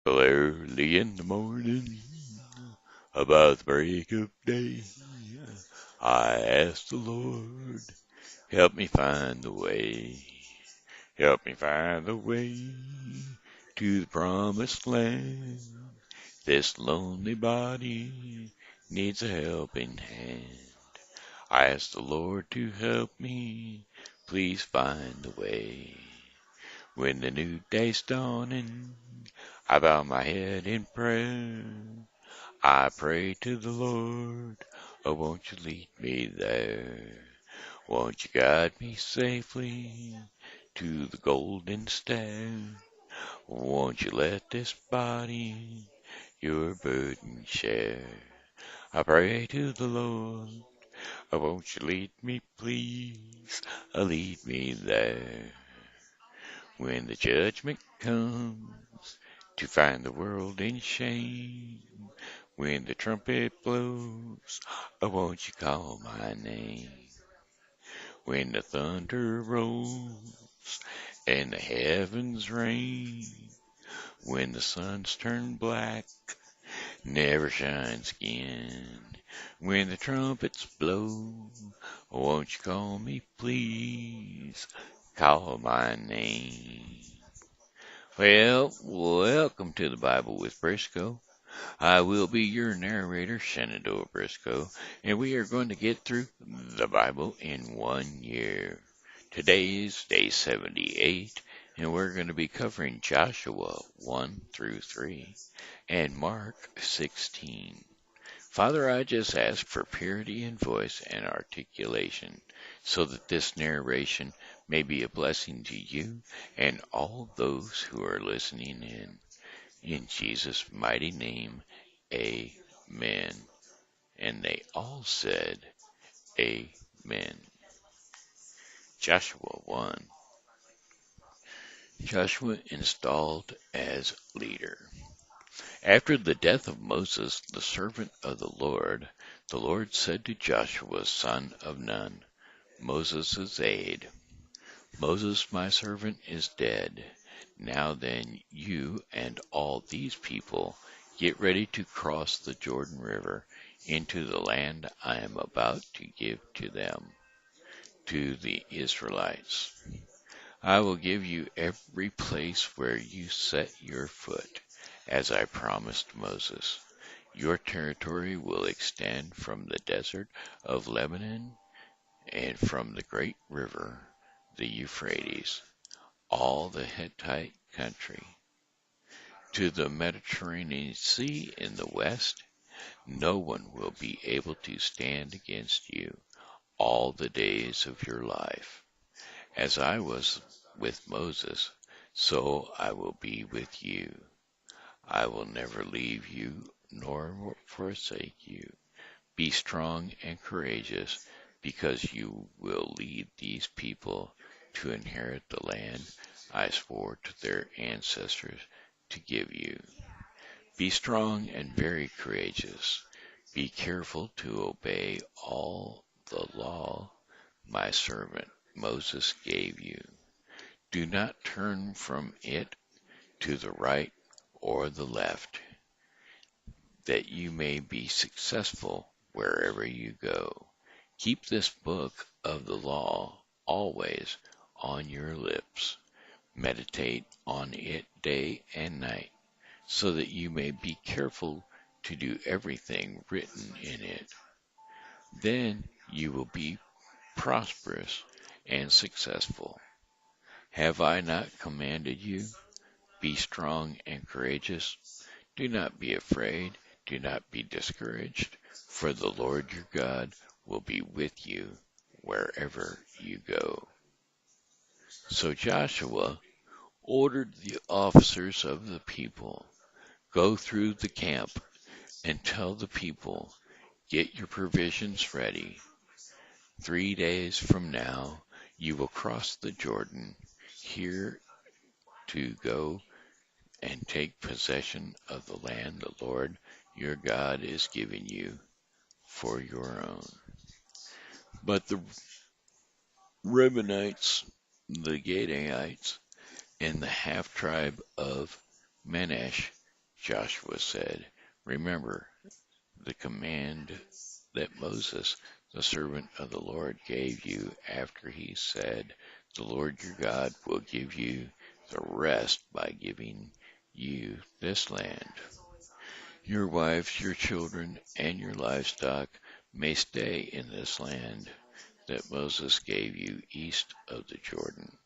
Early in the morning, about the break of day, I asked the Lord, help me find the way. Help me find the way to the promised land. This lonely body needs a helping hand. I asked the Lord to help me, please find the way. When the new day's dawning, I bow my head in prayer. I pray to the Lord, oh won't you lead me there? Won't you guide me safely to the golden stair? Won't you let this body your burden share? I pray to the Lord, oh won't you lead me please, lead me there. When the judgment comes to find the world in shame, when the trumpet blows, oh won't you call my name? When the thunder rolls and the heavens rain, when the sun's turned black, never shines again. When the trumpets blow, won't you call me please? Call my name. Well, welcome to the Bible with Briscoe. I will be your narrator, Shenandoah Briscoe, and we are going to get through the Bible in 1 year. Today is day 78, and we're going to be covering Joshua 1 through 3 and Mark 16. Father, I just ask for purity in voice and articulation so that this narration may be a blessing to you and all those who are listening in. In Jesus' mighty name, amen. And they all said, amen. Joshua 1. Joshua installed as leader. After the death of Moses, the servant of the Lord said to Joshua, son of Nun, Moses' aide, Moses, my servant, is dead. Now then, you and all these people get ready to cross the Jordan River into the land I am about to give to them, to the Israelites. I will give you every place where you set your foot, as I promised Moses. Your territory will extend from the desert of Lebanon and from the great river, the Euphrates, all the Hittite country, to the Mediterranean Sea in the west. No one will be able to stand against you all the days of your life. As I was with Moses, so I will be with you. I will never leave you nor forsake you. Be strong and courageous, because you will lead these people to inherit the land I swore to their ancestors to give you. Be strong and very courageous. Be careful to obey all the law my servant Moses gave you. Do not turn from it to the right or the left, that you may be successful wherever you go. Keep this book of the law always on your lips. Meditate on it day and night, so that you may be careful to do everything written in it. Then you will be prosperous and successful. Have I not commanded you? Be strong and courageous. Do not be afraid. Do not be discouraged, for the Lord your God will be with you wherever you go. So Joshua ordered the officers of the people, go through the camp and tell the people, get your provisions ready. 3 days from now you will cross the Jordan here to go and take possession of the land the Lord your God is giving you for your own. But the Reubenites, the Gadites, and the half-tribe of Manasseh Joshua said, "Remember the command that Moses, the servant of the Lord, gave you after he said, 'The Lord your God will give you the rest by giving you this land. Your wives, your children, and your livestock may stay in this land that Moses gave you east of the Jordan.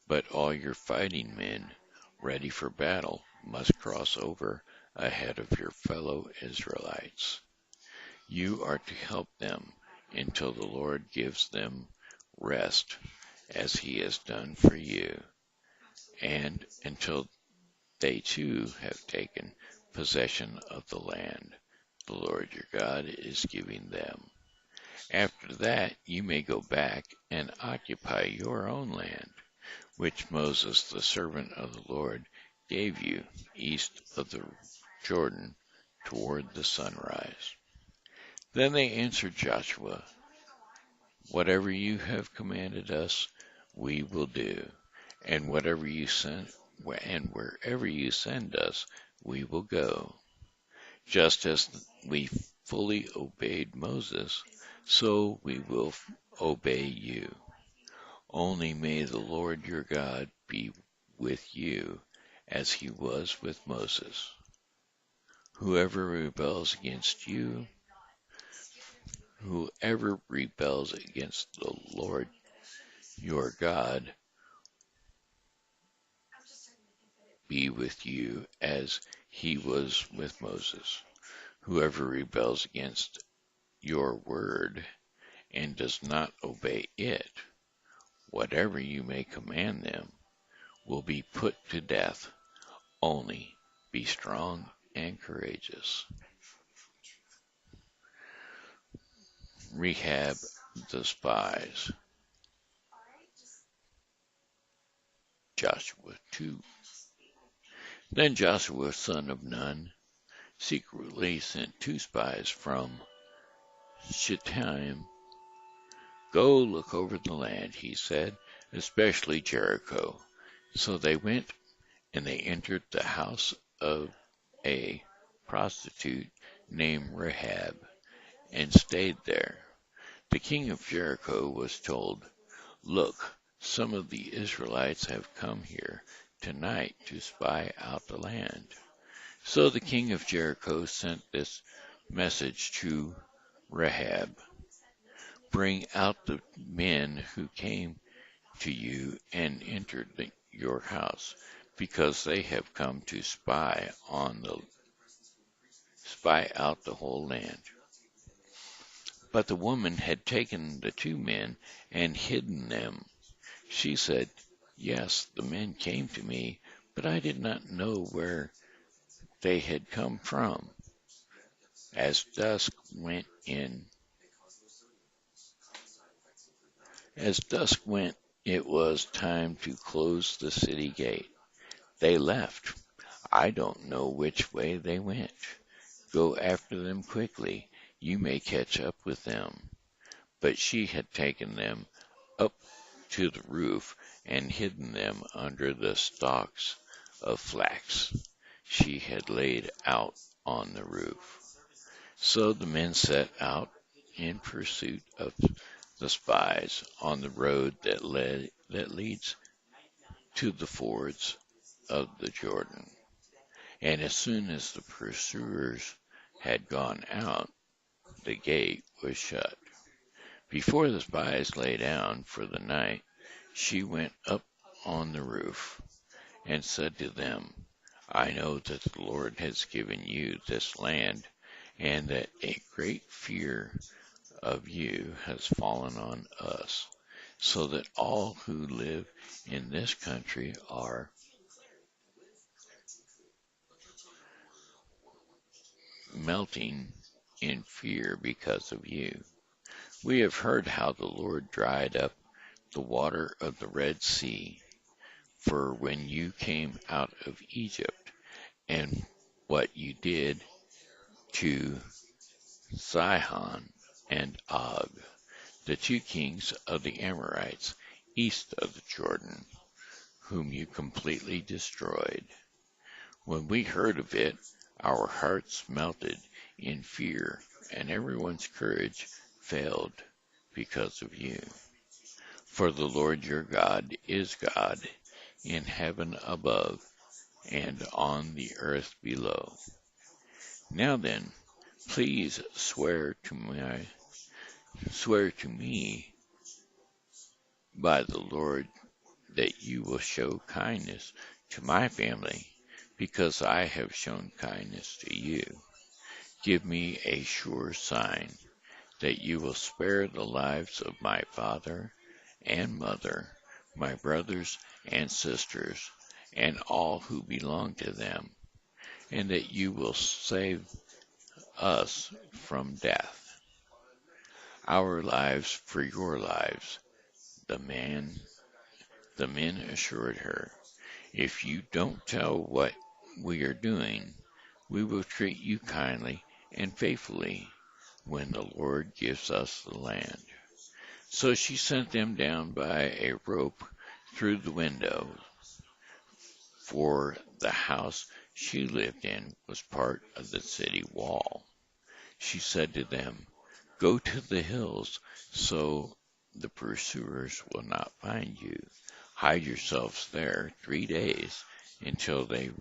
But all your fighting men ready for battle must cross over ahead of your fellow Israelites. You are to help them until the Lord gives them rest, as he has done for you, and until they too have taken possession of the land the Lord your God is giving them. After that you may go back and occupy your own land, which Moses the servant of the Lord gave you east of the Jordan toward the sunrise.' Then they answered Joshua, 'Whatever you have commanded us, we will do, and wherever you send us, we will go. Just as we fully obeyed Moses, so we will obey you. Only may the Lord your God be with you as he was with Moses. Whoever rebels against the Lord your God be with you as he was with Moses. Whoever rebels against your word and does not obey it, whatever you may command them, will be put to death. Only be strong and courageous.'" Rehab the spies. Joshua 2. Then Joshua son of Nun secretly sent 2 spies from Shittim. "Go look over the land," he said, "especially Jericho." So they went, and they entered the house of a prostitute named Rahab, and stayed there. The king of Jericho was told, "Look, some of the Israelites have come here tonight to spy out the land." So the king of Jericho sent this message to Rahab, "Bring out the men who came to you and entered your house, because they have come to spy out the whole land." But the woman had taken the 2 men and hidden them. She said, "Yes, the men came to me, but I did not know where they had come from." As dusk went, it was time to close the city gate. They left. I don't know which way they went. Go after them quickly. You may catch up with them. But she had taken them up to the roof and hidden them under the stalks of flax she had laid out on the roof. So the men set out in pursuit of the spies on the road that leads to the fords of the Jordan. And as soon as the pursuers had gone out, the gate was shut. Before the spies lay down for the night, she went up on the roof and said to them, "I know that the Lord has given you this land, and that a great fear of you has fallen on us, so that all who live in this country are melting in fear because of you. We have heard how the Lord dried up the water of the Red Sea for when you came out of Egypt, and what you did to Sihon and Og, the 2 kings of the Amorites east of the Jordan, whom you completely destroyed. When we heard of it, our hearts melted in fear, and everyone's courage failed because of you. For the Lord your God is God in heaven above and on the earth below. Now then, please swear to me by the Lord that you will show kindness to my family, because I have shown kindness to you. Give me a sure sign that you will spare the lives of my father and mother, my brothers and sisters, and all who belong to them, and that you will save us from death. Our lives for your lives, the men assured her. If you don't tell what we are doing, we will treat you kindly and faithfully when the Lord gives us the land. So she sent them down by a rope through the window, for the house she lived in was part of the city wall. She said to them, "Go to the hills so the pursuers will not find you. Hide yourselves there 3 days until they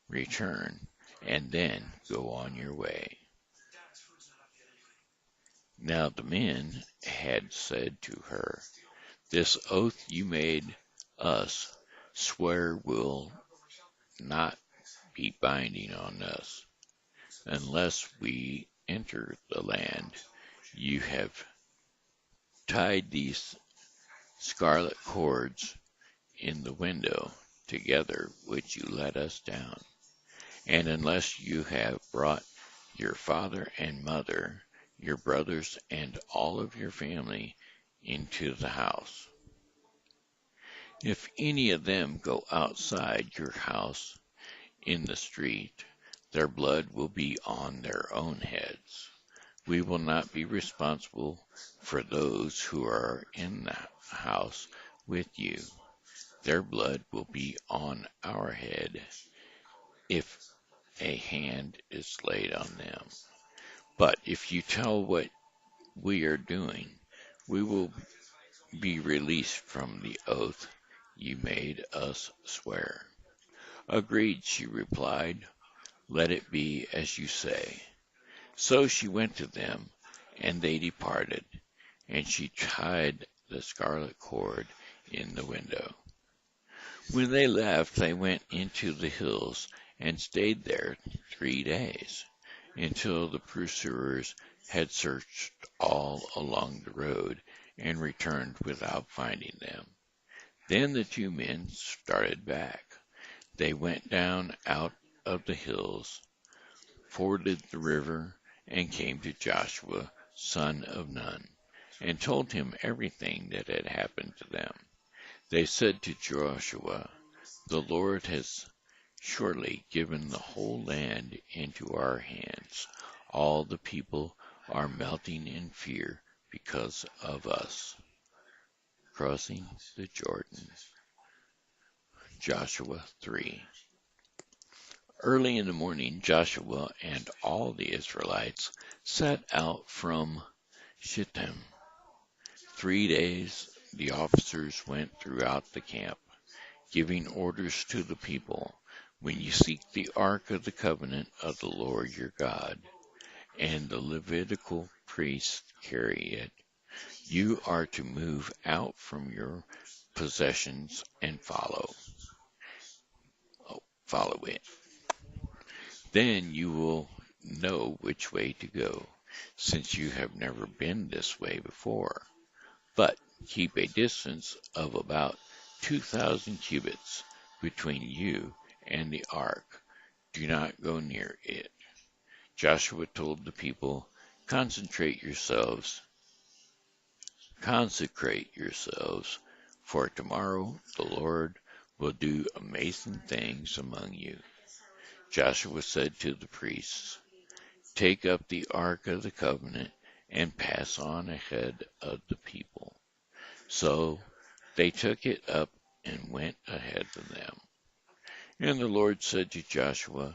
return, and then go on your way." Now the men had said to her, "This oath you made us swear will not be binding on us, unless we enter the land. You have tied these scarlet cords in the window together which you let us down, and unless you have brought your father and mother, your brothers, and all of your family into the house. If any of them go outside your house in the street, their blood will be on their own heads. We will not be responsible for those who are in the house with you. Their blood will be on our head if a hand is laid on them. But if you tell what we are doing, we will be released from the oath you made us swear." "Agreed," she replied. "Let it be as you say." So she went to them, and they departed, and she tied the scarlet cord in the window. When they left, they went into the hills and stayed there 3 days, until the pursuers had searched all along the road and returned without finding them. Then the two men started back. They went down out of the hills, forded the river, and came to Joshua, son of Nun, and told him everything that had happened to them. They said to Joshua, "The Lord has surely given the whole land into our hands. All the people are melting in fear because of us." Crossing the Jordan. Joshua 3. Early in the morning, Joshua and all the Israelites set out from Shittim. 3 days the officers went throughout the camp, giving orders to the people: "When you seek the ark of the covenant of the Lord your God, and the Levitical priests carry it, you are to move out from your possessions and follow it. Then you will know which way to go, since you have never been this way before. But keep a distance of about 2,000 cubits between you and the ark. Do not go near it." Joshua told the people, Consecrate yourselves, for tomorrow the Lord will do amazing things among you." Joshua said to the priests, "Take up the ark of the covenant and pass on ahead of the people." So they took it up and went ahead of them. And the Lord said to Joshua,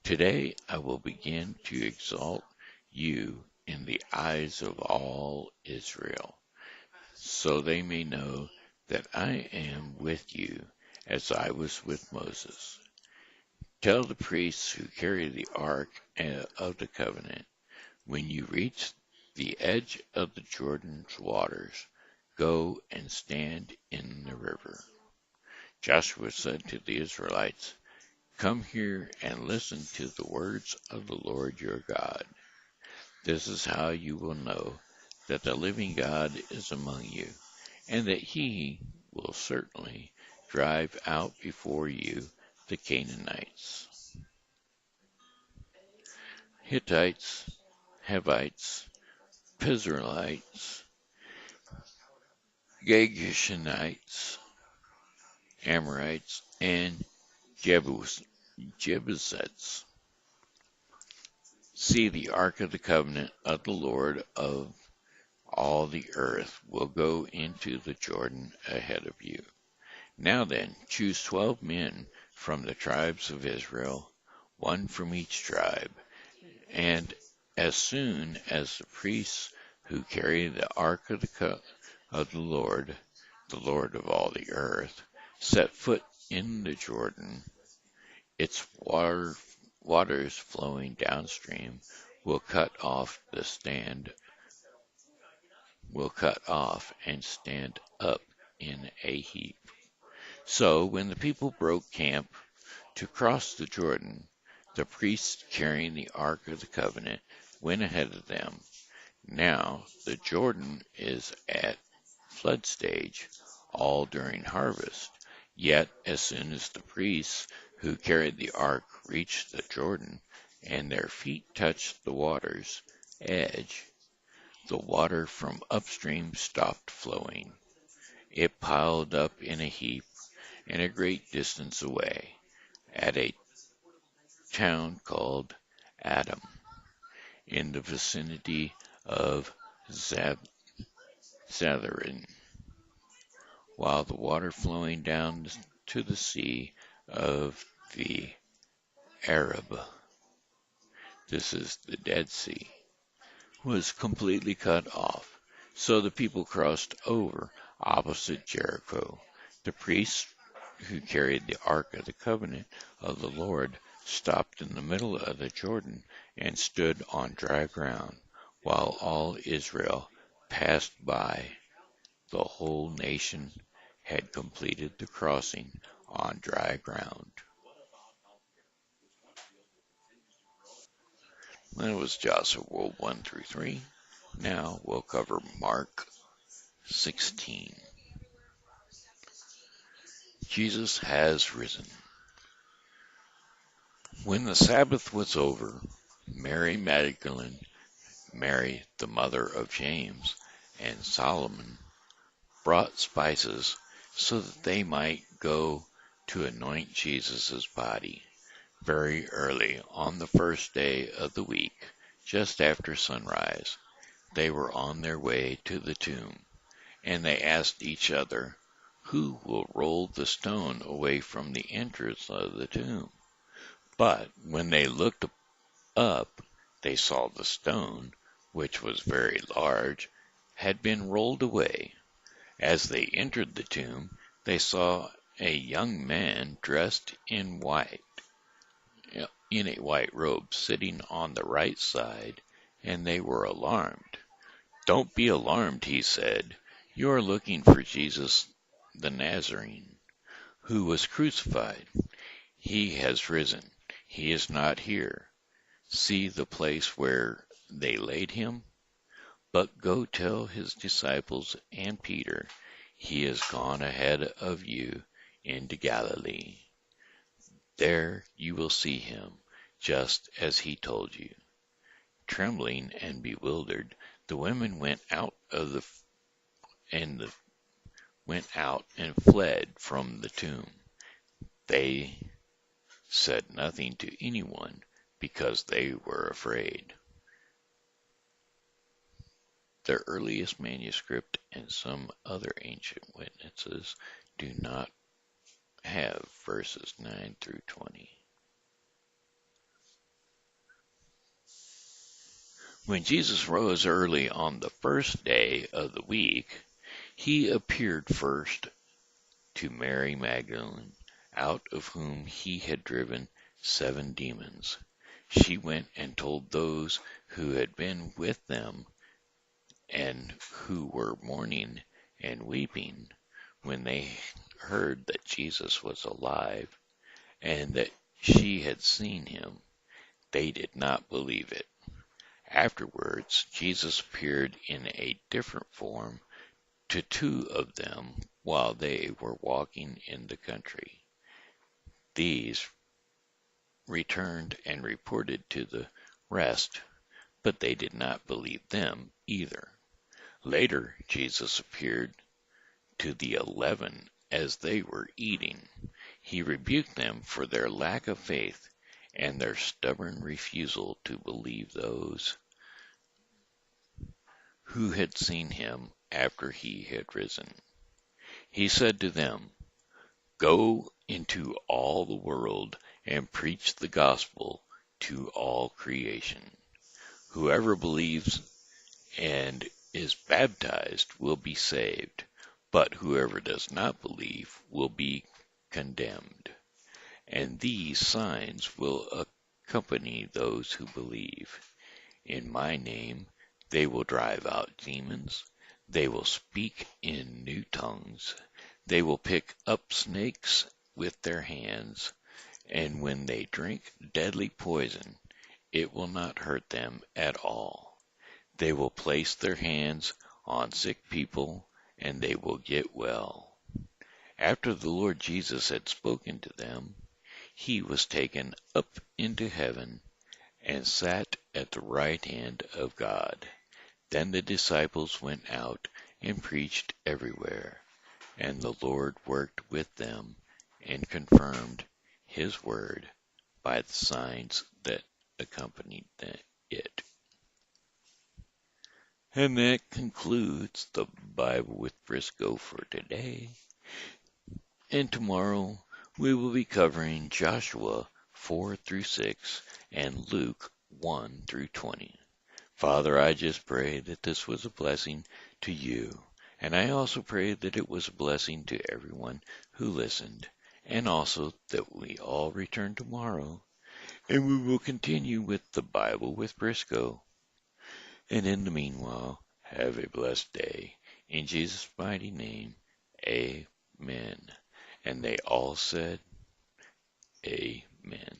Today I will begin to exalt you in the eyes of all Israel, so they may know that I am with you as I was with Moses. Tell the priests who carry the ark of the covenant, when you reach the edge of the Jordan's waters, go and stand in the river. Joshua said to the Israelites, Come here and listen to the words of the Lord your God. This is how you will know that the living God is among you, and that he will certainly drive out before you the Canaanites, Hittites, Hivites, Pizraelites, Girgashites, Amorites, and Jebusites. See, the ark of the covenant of the Lord of all the earth will go into the Jordan ahead of you. Now then, choose 12 men from the tribes of Israel, one from each tribe, and as soon as the priests who carry the ark of the Lord of all the earth, set foot in the Jordan, its waters flowing downstream will cut off and stand up in a heap. So when the people broke camp to cross the Jordan, the priests carrying the ark of the covenant went ahead of them. Now the Jordan is at flood stage all during harvest. Yet as soon as the priests who carried the ark reached the Jordan, and their feet touched the water's edge, the water from upstream stopped flowing. It piled up in a heap and a great distance away, at a town called Adam, in the vicinity of Zatharin, while the water flowing down to the sea of the Arab, this is the Dead Sea, was completely cut off. So the people crossed over opposite Jericho. The priests who carried the ark of the covenant of the Lord stopped in the middle of the Jordan and stood on dry ground, while all Israel passed by. The whole nation had completed the crossing on dry ground. That was Joshua 1 through 3. Now we'll cover Mark 16. Jesus has risen. When the Sabbath was over, Mary Magdalene, Mary the mother of James, and Solomon brought spices so that they might go to anoint Jesus' body. Very early on the first day of the week, just after sunrise, they were on their way to the tomb, and they asked each other, Who will roll the stone away from the entrance of the tomb? But when they looked up, they saw the stone, which was very large, had been rolled away. As they entered the tomb, they saw a young man dressed in a white robe, sitting on the right side, and they were alarmed. Don't be alarmed, he said. You are looking for Jesus the Nazarene, who was crucified. He has risen. He is not here. See the place where they laid him? But go tell his disciples and Peter, he has gone ahead of you into Galilee. There you will see him, just as he told you. Trembling and bewildered, the women went out and fled from the tomb. They said nothing to anyone because they were afraid. The earliest manuscript and some other ancient witnesses do not have verses 9 through 20. When Jesus rose early on the first day of the week, he appeared first to Mary Magdalene, out of whom he had driven 7 demons. She went and told those who had been with them and who were mourning and weeping when they heard that Jesus was alive and that she had seen him. They did not believe it. Afterwards, Jesus appeared in a different form to 2 of them while they were walking in the country. These returned and reported to the rest, but they did not believe them either. Later, Jesus appeared to the 11 as they were eating. He rebuked them for their lack of faith and their stubborn refusal to believe those who had seen him after he had risen. He said to them, "Go into all the world and preach the gospel to all creation. Whoever believes and is baptized will be saved, but whoever does not believe will be condemned. And these signs will accompany those who believe. In my name they will drive out demons. They will speak in new tongues. They will pick up snakes with their hands. And when they drink deadly poison, it will not hurt them at all. They will place their hands on sick people, and they will get well." After the Lord Jesus had spoken to them, he was taken up into heaven and sat at the right hand of God. Then the disciples went out and preached everywhere, and the Lord worked with them and confirmed his word by the signs that accompanied it. And that concludes the Bible with Briscoe for today. And tomorrow we will be covering Joshua 4 through 6 and Luke 1 through 20. Father, I just pray that this was a blessing to you, and I also pray that it was a blessing to everyone who listened, and also that we all return tomorrow, and we will continue with the Bible with Briscoe. And in the meanwhile, have a blessed day. In Jesus' mighty name, amen. And they all said, amen.